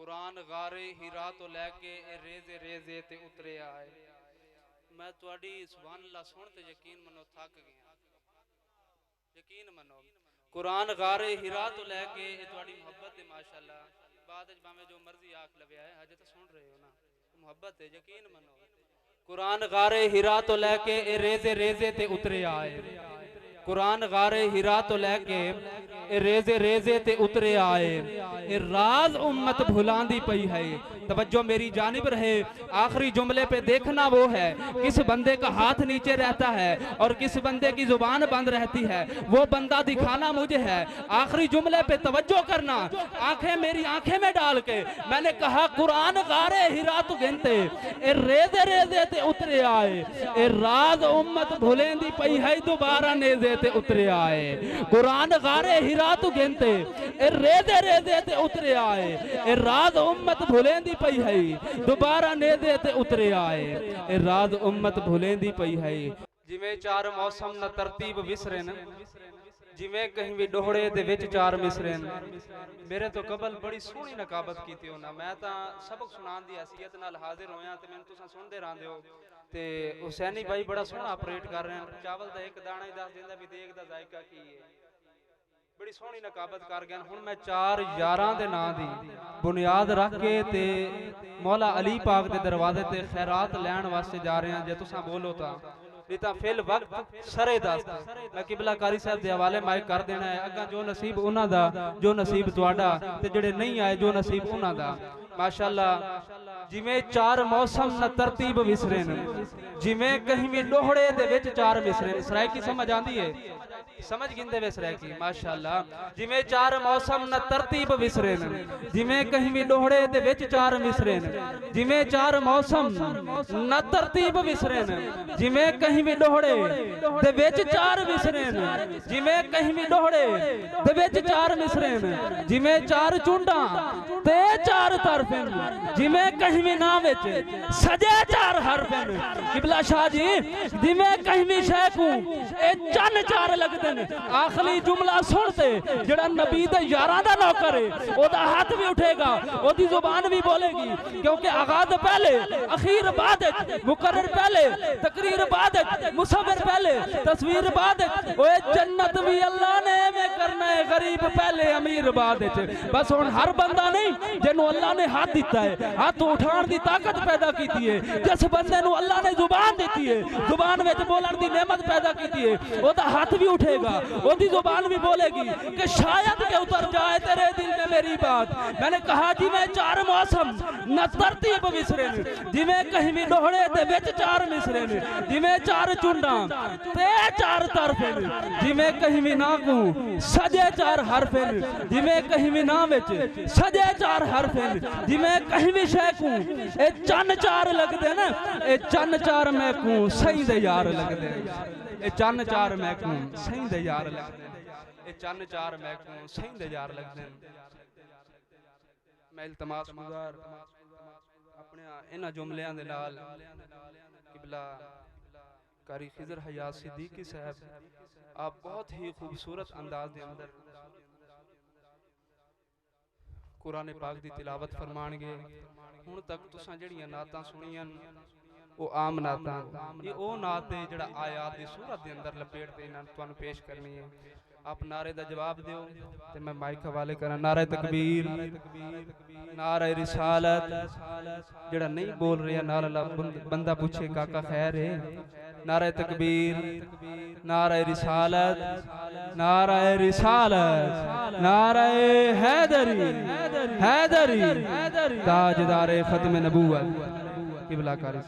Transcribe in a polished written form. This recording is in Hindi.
कुरान गारे हीरा तो लैके रेजे रेजे ते उतरे आए। मैं तुहाडी सुभान अल्लाह सुन ते यकीन मनो थक गया। यकीन मनो कुरान गारे हीरा तो लैके तुहाडी मोहब्बत है माशाअल्लाह। बाद विच भावें जो मर्जी आख लवे है, हजे तो सुन रहे हो ना, मोहब्बत है। यकीन मनो कुरान गारे हीरा तो लैके रेजे रेजे ते उतरे आए। कुरान गारे हीरा तो लैके रेजे रेजे ते उतरे आए। ए राज उम्मत भुलांदी पई है। तवज्जो मेरी जानिब रहे। आखिरी जुमले पे देखना वो है किस बंदे का हाथ नीचे रहता है और किस बंदे की जुबान बंद रहती है, वो बंदा दिखाना मुझे है। आखिरी जुमले पे तवज्जो करना, आंखें मेरी आंखें में डाल के मैंने कहा कुरान गारे हीरा तो गिनते ए रेजे रेजे ते उतरे आए। ए राज उम्मत भुलेंदी पई है, दोबारा नेजे ते उतरे आए। कुरान गारे हीरा तो गिनते ए रेजे रेजे ते उतरे आए। ए राज उम्मत भुलेंदी पई है, दोबारा नेजे ते उतरे आए। ए राज उम्मत भुलेंदी पई है। जिवें चार मौसम न तरतीब विसरे न, जिवें कहीं भी डोहड़े दे विच चार मिसरे न। मेरे तो कबल बड़ी सोहनी नकाबत कीती हो ना। मैं तां सबक सुनान दी हैसियत नाल हाजिर होया ते मैनूं तुसां सुनदे रहंदे हो। ते हुसैनी भाई बड़ा सोहना ऑपरेट कर रहे हैं। चावल दा एक दाना ही दस दिंदा भी देख दा जायका की है। बड़ी सोहनी नकाबत कर गए। हुण मैं चार यारां दे नां दी बुनियाद रख के ते मौला अली पाक दे दरवाजे ते खैरात लैण वास्ते जा रहे हैं। जे तुसां बोलो तां नहीं तो फिल वक्त सरे दस मैं किबला कारी साहब के हवाले माइक कर देना है। अगा जो नसीब उन्हां दा, जो नसीब तुहाडा, ते जेड़े नहीं आए जो नसीब उन्हां दा। माशाअल्लाह जिवें चार मौसम न तरतीब विसरे न, जिवें कहीं भी डोहड़े दे विच चार मिसरे न। सराय की समझ आंदी है? समझ गिंदे वे सराय की माशाअल्लाह। जिवें चार मौसम न तरतीब विसरे न, जिवें कहीं भी डोहड़े दे विच चार मिसरे न। जिवें चार मौसम न तरतीब विसरे न, जिवें कहीं भी डोहड़े दे विच चार मिसरे न। जिवें कहीं भी डोहड़े दे विच चार मिसरे न, जिवें चार चुंडा ते चार तरफे न, जिवें कहीं भी ना विच सजे चार हरफ न। किबला शाह जी जिवें कहीं भी शै को ए चन चार लगदे न। आखिरी जुमला सुनते जड़ा नबी दे यारां दा नौकर है ओदा हाथ भी उठेगा, ओदी जुबान भी बोलेगी, क्योंकि आगाज पहले अखीर बाद, मुकर्रर पहले तकरीर बाद, मुसव्विर पहले तस्वीर बाद। ओए जन्नत भी अल्लाह ने में करना है, गरीब पहले अमीर बाद। बस हुण हर बंदा नहीं जिन्हों अल्लाह ने हाथ दिता है, हाथ उठाण दी ताकत पैदा की है। जिस बंदे नूं अल्लाह ने जुबान दी है, जुबान विच बोलण दी नेमत पैदा की है, ओदा हाथ भी उठेगा, ओदी जुबान भी बोलेगी कि शायद के उतर जाए तेरे दिल में मेरी बात। मैंने कहा जिवें चार मौसम न तरतीब विसरे न, जिवें कहीं भी डोहड़े दे विच चार मिसरे न, जिवें चार चुंडा ते चार तरफे न, जिवें कहीं भी ना को सजे चार हरफे न, जिवें कहीं भी ना विच सजे चार हरफे न, जिवें कहीं भी शै को ए चन चार लगदे न। ए चन चार मैं को सही दे यार लगदे, ए चन चार मैं को सही दे यार लगदे, ए चन चार मैं को सही दे यार लगदे। मैं इल्तमास गुज़ार अपने इन्हां जुमलियां दे नाल किबला कारी खिजर हयात सिद्दीकी साहब आप बहुत ही खूबसूरत अंदाज दे अंदर कुरान पाक दी तिलावत फरमाणगे। हुण तक तुसां जड़ियां नातां सुनियां वो आम नातां, ये ओ नात है जड़ा आयात दी सूरत दे अंदर लपेट के इन्हां तुहानूं पेश करनी है। आप नारे दा जवाब दिओ ते मैं माइक हवाले करा। नारे तकबीर, नारे रिसालत। जड़ा नहीं बोल रहा नारा बंदा पूछे काका खैर है। नारे तकबीर, नारे रिसालत, नारे रिसालत, नारे हैदरी, हैदरी ताजदारे खत्म नबूवत। किबला कारी